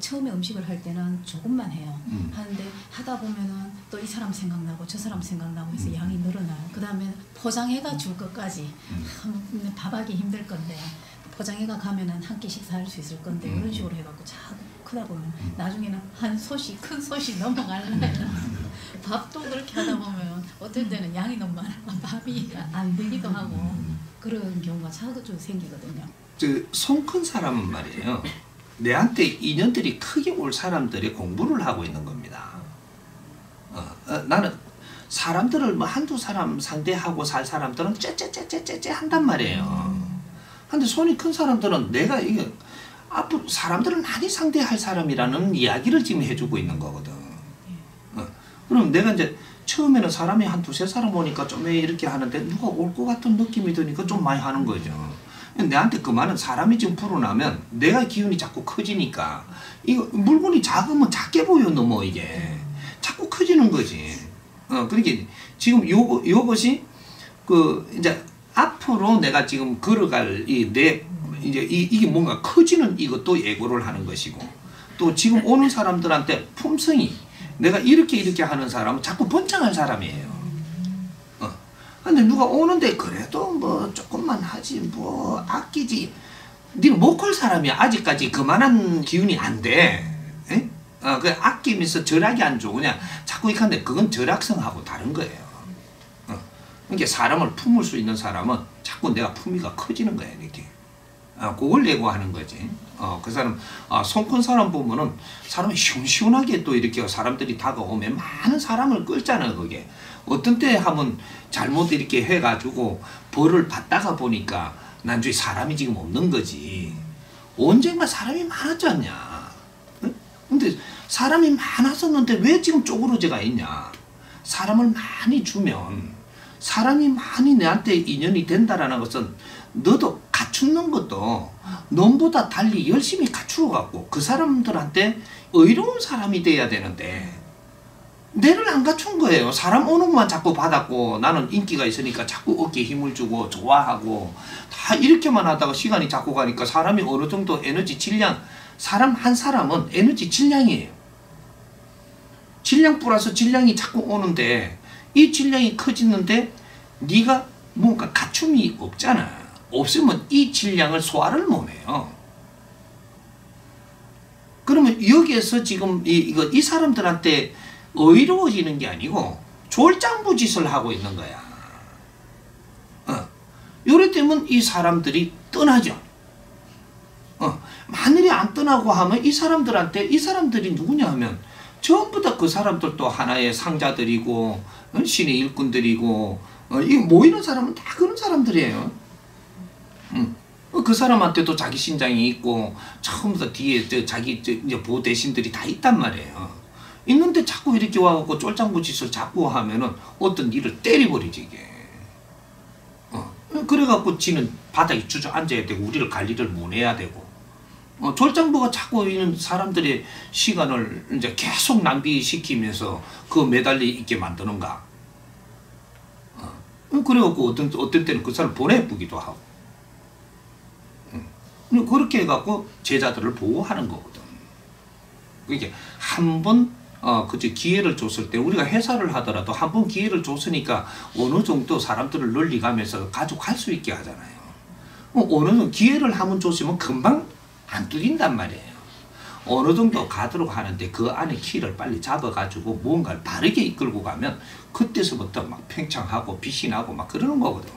처음에 음식을 할 때는 조금만 해요. 하는데 하다 보면은 또 이 사람 생각나고 저 사람 생각나고 해서 양이 늘어나요. 그 다음에 포장해가 줄 것까지 밥하기 힘들 건데 포장해가 가면은 한 끼 식사할 수 있을 건데 이런 식으로 해갖고 자꾸 크다 보면 나중에는 한 솥이 큰 솥이 넘어가려면 밥도 그렇게 하다 보면 어떨 때는 양이 너무 많아 밥이 안 되기도 하고 그런 경우가 자주 생기거든요. 손 큰 사람은 말이에요. 내한테 인연들이 크게 올 사람들이 공부를 하고 있는 겁니다. 나는 사람들을 뭐 한두 사람 상대하고 살 사람들은 째째째째째 한단 말이에요. 근데 손이 큰 사람들은 내가 이게 앞으로 사람들을 많이 상대할 사람이라는 이야기를 지금 해주고 있는 거거든. 그럼 내가 이제 처음에는 사람이 한 두세 사람 오니까 좀 이렇게 하는데 누가 올 것 같은 느낌이 드니까 좀 많이 하는 거죠. 내한테 그 말은 사람이 지금 불어나면 내가 기운이 자꾸 커지니까 이거 물건이 작으면 작게 보여 너무 이게 자꾸 커지는 거지. 그러니까 지금 요것이 이제 앞으로 내가 지금 걸어갈 이게 뭔가 커지는 이것도 예고를 하는 것이고 또 지금 오는 사람들한테 품성이 내가 이렇게 하는 사람은 자꾸 번창할 사람이에요. 근데 누가 오는데 그래도 뭐 조금만 하지 뭐 아끼지 니는 못 걸 사람이야. 아직까지 그만한 기운이 안 돼. 그 아끼면서 절약이 안 좋고 그냥 자꾸 이렇게 하는데 그건 절약성하고 다른 거예요. 그러니까 사람을 품을 수 있는 사람은 자꾸 내가 품위가 커지는 거야 이렇게. 그걸 예고하는 거지. 그 사람 손 큰 사람 보면은 사람이 시원시원하게 또 이렇게 사람들이 다가오면 많은 사람을 끌잖아요 그게. 어떤 때 하면 잘못 이렇게 해가지고 벌을 받다가 보니까 난중에 사람이 지금 없는 거지. 언젠가 사람이 많았지 않냐. 근데 사람이 많았었는데 왜 지금 쪼그러져가 있냐. 사람을 많이 주면 사람이 많이 내한테 인연이 된다라는 것은 너도 갖추는 것도 nom보다 달리 열심히 갖추어갖고 그 사람들한테 의로운 사람이 돼야 되는데 내를 안 갖춘 거예요. 사람 오는 것만 자꾸 받았고 나는 인기가 있으니까 자꾸 어깨에 힘을 주고 좋아하고 다 이렇게만 하다가 시간이 자꾸 가니까 사람이 어느 정도 에너지 질량 사람 한 사람은 에너지 질량이에요. 질량 플러스 질량이 자꾸 오는데 이 질량이 커지는데 네가 뭔가 갖춤이 없잖아. 없으면 이 질량을 소화를 못해요. 그러면 여기에서 지금 이 사람들한테 의로워지는 게 아니고 졸장부짓을 하고 있는 거야. 요래 되면 이 사람들이 떠나죠. 만일이 안 떠나고 하면 이 사람들이 누구냐 하면 전부 다 그 사람들도 하나의 상자들이고 신의 일꾼들이고 이 모이는 사람은 다 그런 사람들이에요. 그 사람한테도 자기 신장이 있고 처음부터 뒤에 자기 이제 보호 대신들이 다 있단 말이에요. 있는데 자꾸 이렇게 와갖고 쫄장부짓을 자꾸 하면은 어떤 일을 때려버리지 이게. 그래갖고 지는 바닥에 주저앉아야 되고 우리를 관리를 못 해야 되고. 졸장부가 자꾸 있는 사람들의 시간을 이제 계속 낭비시키면서 그 매달려 있게 만드는가. 그래갖고 어떤 때는 그 사람 보내보기도 하고. 그렇게 해갖고 제자들을 보호하는 거거든. 그러니까 한번 그저 기회를 줬을 때 우리가 회사를 하더라도 한 번 기회를 줬으니까 어느 정도 사람들을 널리 가면서 가져갈 수 있게 하잖아요. 어느 정도 기회를 한번 줬으면 금방 안 뚫린단 말이에요. 어느 정도 가도록 하는데 그 안에 키를 빨리 잡아가지고 무언가를 바르게 이끌고 가면 그때서부터 막 팽창하고 빛이 나고 막 그러는 거거든.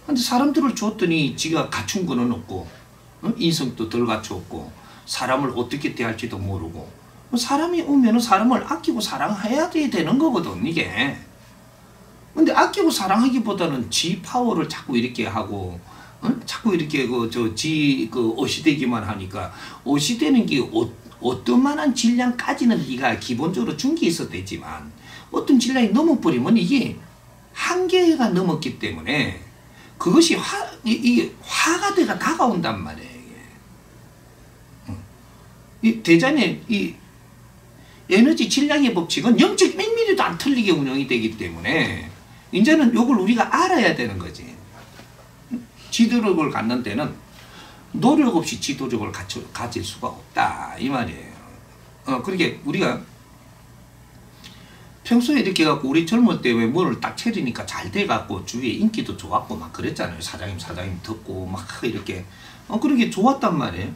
근데 사람들을 줬더니 지가 갖춘 거는 없고 인성도 덜 갖추었고 사람을 어떻게 대할지도 모르고 사람이 오면은 사람을 아끼고 사랑해야 되는 거거든 이게. 근데 아끼고 사랑하기보다는 지 파워를 자꾸 이렇게 하고 자꾸 이렇게 어시되기만 하니까 어시되는 게 어떤 만한 질량까지는 네가 기본적으로 준 게 있어도 되지만 어떤 질량이 넘어버리면 이게 한계가 넘었기 때문에 그것이 이게 화가 돼가 다가온단 말이에요. 이 대전의 이 에너지 질량의 법칙은 0.1mm도 안 틀리게 운영이 되기 때문에 이제는 이걸 우리가 알아야 되는 거지. 지도력을 갖는 데는 노력 없이 지도력을 가질 수가 없다 이 말이에요. 그러니까 우리가 평소에 이렇게 갖고 우리 젊을 때 왜 뭐를 딱 차리니까 잘 돼갖고 주위에 인기도 좋았고 막 그랬잖아요. 사장님 듣고 막 이렇게 그렇게 좋았단 말이에요.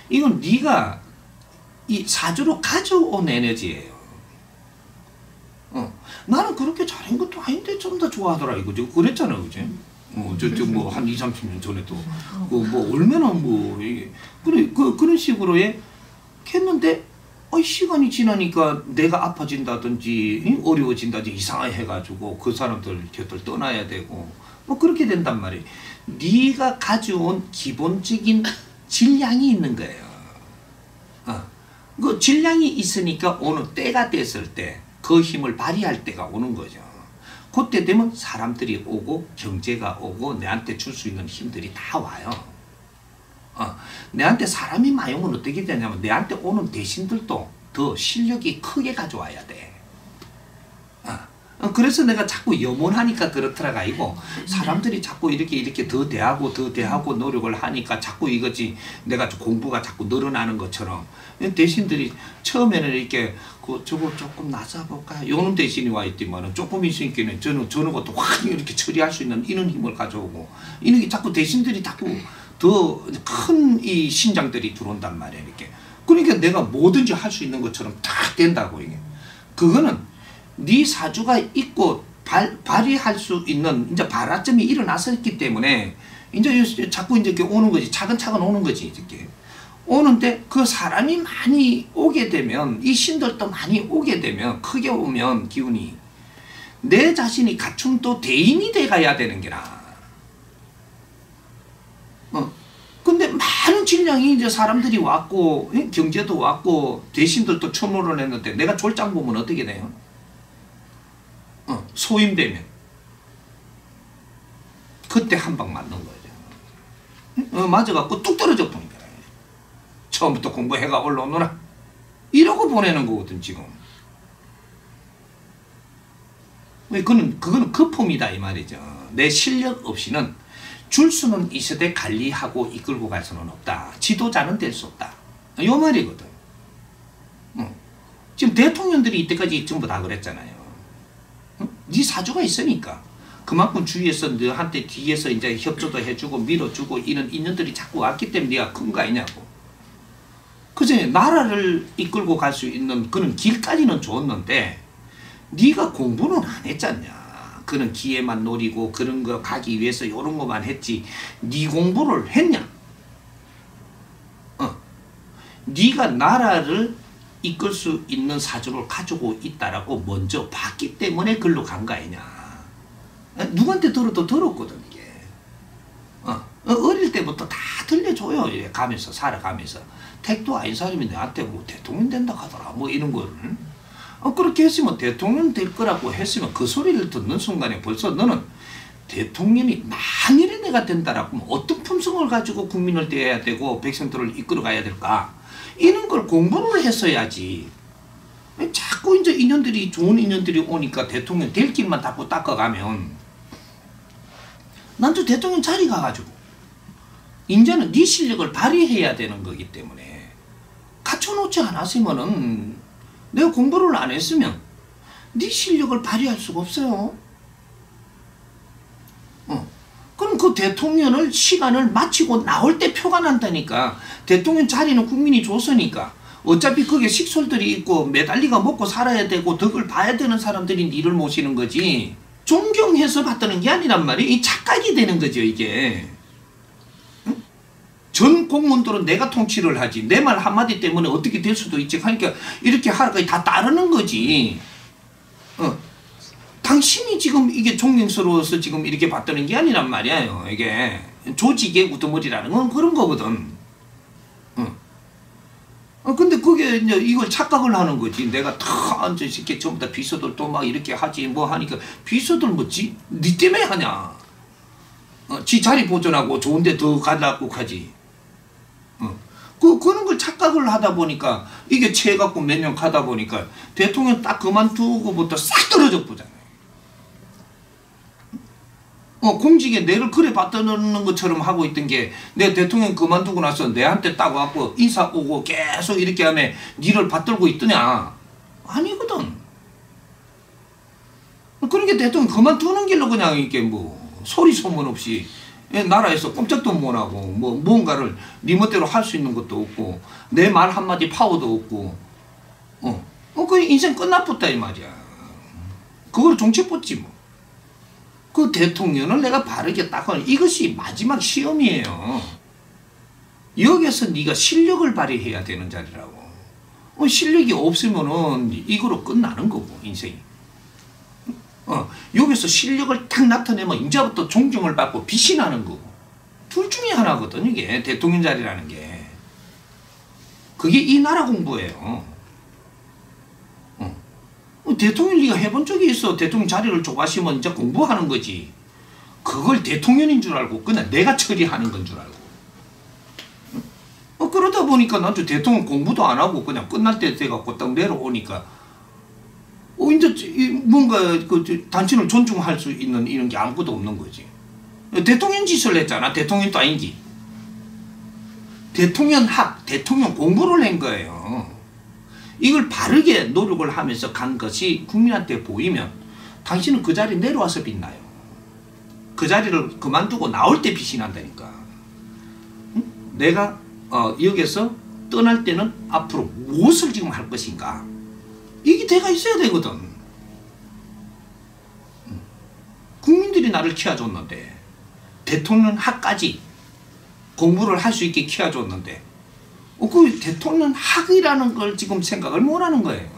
이건 네가 이 사주로 가져온 에너지예요. 나는 그렇게 잘한 것도 아닌데 좀 더 좋아하더라 이거죠. 그랬잖아요, 그지? 뭐 한 2, 30년 전에도 뭐 얼마나 뭐 이게 그런 식으로 했는데 시간이 지나니까 내가 아파진다든지 어려워진다든지 이상하게 해가지고 그 사람들 곁을 떠나야 되고 뭐 그렇게 된단 말이에요. 네가 가져온 기본적인 질량이 있는 거예요. 그 질량이 있으니까 어느 때가 됐을 때 그 힘을 발휘할 때가 오는 거죠. 그때 되면 사람들이 오고 경제가 오고 내한테 줄 수 있는 힘들이 다 와요. 내한테 사람이 많이 오면 어떻게 되냐면 내한테 오는 대신들도 더 실력이 크게 가져와야 돼. 그래서 내가 자꾸 염원하니까 그렇더라가 아니고 사람들이 자꾸 이렇게 더 대하고 노력을 하니까 자꾸 이거지 내가 공부가 자꾸 늘어나는 것처럼 대신들이 처음에는 이렇게 저거 조금 낮아볼까 요런 대신이 와 있지만은 조금 있으니까는 저는 것도 확 이렇게 처리할 수 있는 이런 힘을 가져오고 이렇게 자꾸 대신들이 자꾸 더 큰 이 신장들이 들어온단 말이야 이렇게. 그러니까 내가 뭐든지 할 수 있는 것처럼 딱 된다고 이게. 그거는 네 사주가 있고 발휘할 수 있는 이제 발화점이 일어났었기 때문에 이제 자꾸 이렇게 오는 거지. 차근차근 오는 거지 이렇게. 오는데 그 사람이 많이 오게 되면 이 신들도 많이 오게 되면 크게 오면 기운이 내 자신이 갖춘 또 대인이 돼 가야 되는 게라. 근데 많은 질량이 이제 사람들이 왔고 경제도 왔고 대신들도 처음으로 냈는데 내가 졸장 보면 어떻게 돼요? 소임되면 그때 한 방 맞는 거죠. 맞아갖고 뚝 떨어져 버린 거야. 처음부터 공부해가 올라오느라 이러고 보내는 거거든 지금. 그거는 거품이다 이 말이죠. 내 실력 없이는 줄 수는 있어도 관리하고 이끌고 갈 수는 없다. 지도자는 될 수 없다. 요 말이거든. 지금 대통령들이 이때까지 전부 다 그랬잖아요. 네 사주가 있으니까 그만큼 주위에서 너한테 뒤에서 이제 협조도 해주고 밀어주고 이런 인연들이 자꾸 왔기 때문에 네가 큰 거 아니냐고. 그제 나라를 이끌고 갈 수 있는 그런 길까지는 좋았는데 네가 공부는 안 했잖냐. 그런 기회만 노리고 그런 거 가기 위해서 이런 거만 했지 네 공부를 했냐. 네가 나라를 이끌 수 있는 사주를 가지고 있다라고 먼저 봤기 때문에 글로 간 거 아니냐. 누구한테 들어도 들었거든 이게. 어릴 때부터 다 들려줘요. 이래 가면서 살아가면서 택도 아닌 사람이 나한테 뭐 대통령 된다 하더라 뭐 이런 거를. 그렇게 했으면 대통령 될 거라고 했으면 그 소리를 듣는 순간에 벌써 너는 대통령이 만일에 내가 된다라고 하면 어떤 품성을 가지고 국민을 대해야 되고 백성들을 이끌어 가야 될까 이런 걸 공부를 했어야지. 자꾸 이제 인연들이 좋은 인연들이 오니까 대통령 될 길만 자꾸 닦아가면 난 또 대통령 자리 가가지고 이제는 네 실력을 발휘해야 되는 거기 때문에 갖춰놓지 않았으면은 내가 공부를 안 했으면 네 실력을 발휘할 수가 없어요. 그럼 그 대통령을 시간을 마치고 나올 때 표가 난다니까. 대통령 자리는 국민이 줬으니까 어차피 거기에 식솔들이 있고 매달리가 먹고 살아야 되고 덕을 봐야 되는 사람들이 니를 모시는 거지 존경해서 받드는 게 아니란 말이야. 이 착각이 되는 거죠 이게. 전 공무원들은 내가 통치를 하지 내 말 한마디 때문에 어떻게 될 수도 있지 하니까 이렇게 하루까지 다 따르는 거지. 당신이 지금 이게 존경스러워서 지금 이렇게 받드는 게 아니란 말이에요. 이게 조직의 우두머리라는 건 그런 거거든. 근데 그게 이제 이걸 착각을 하는 거지. 내가 다 앉아 이렇게 전부 다 비서들 또 막 이렇게 하지 뭐 하니까 비서들 뭐지? 니 때문에 하냐? 지 자리 보존하고 좋은데 더 가려고 하지. 그런 걸 착각을 하다 보니까 이게 채갖고 몇 년 가다 보니까 대통령 딱 그만두고부터 싹 떨어져 보잖아요. 공직에 내를 그래 받드는 것처럼 하고 있던 게 내 대통령 그만두고 나서 내한테 딱 와갖고 인사 오고 계속 이렇게 하면 니를 받들고 있더냐? 아니거든. 그러니까 대통령 그만두는 길로 그냥 이렇게 뭐 소리 소문 없이 나라에서 꼼짝도 못하고 뭐 무언가를 네 멋대로 할 수 있는 것도 없고 내 말 한마디 파워도 없고 그 인생 끝나붙다 이 말이야. 그걸 정치 뽑지 뭐. 그 대통령을 내가 바르게 딱 하는 이것이 마지막 시험이에요. 여기서 네가 실력을 발휘해야 되는 자리라고. 실력이 없으면은 이거로 끝나는 거고 인생이. 여기서 실력을 탁 나타내면 이제부터 존경을 받고 빛이 나는 거고. 둘 중에 하나거든 이게 대통령 자리라는 게. 그게 이 나라 공부예요. 대통령 네가 해본 적이 있어. 대통령 자리를 줘가시면 이제 공부하는 거지. 그걸 대통령인 줄 알고 그냥 내가 처리하는 건 줄 알고. 그러다 보니까 나도 대통령 공부도 안 하고 그냥 끝날 때 돼갖고 딱 내려오니까 이제 뭔가 그 당신을 존중할 수 있는 이런 게 아무것도 없는 거지. 대통령 짓을 했잖아. 대통령도 아니지. 대통령 공부를 한 거예요. 이걸 바르게 노력을 하면서 간 것이 국민한테 보이면 당신은 그 자리에 내려와서 빛나요. 그 자리를 그만두고 나올 때 빛이 난다니까. 내가 여기서 떠날 때는 앞으로 무엇을 지금 할 것인가. 이게 대가 있어야 되거든. 국민들이 나를 키워줬는데 대통령 학까지 공부를 할 수 있게 키워줬는데 그 대통령 학이라는 걸 지금 생각을 못하는 거예요.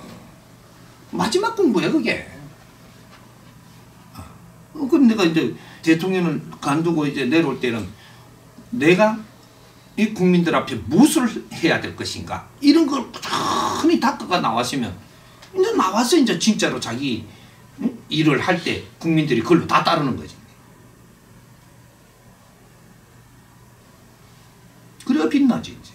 마지막 공부야 그게. 그럼 내가 이제 대통령을 간두고 이제 내려올 때는 내가 이 국민들 앞에 무엇을 해야 될 것인가 이런 걸 천히 닦아가 나왔으면 이제 나와서 이제 진짜로 자기 일을 할 때 국민들이 그걸로 다 따르는 거지. 그래야 빛나지 이제.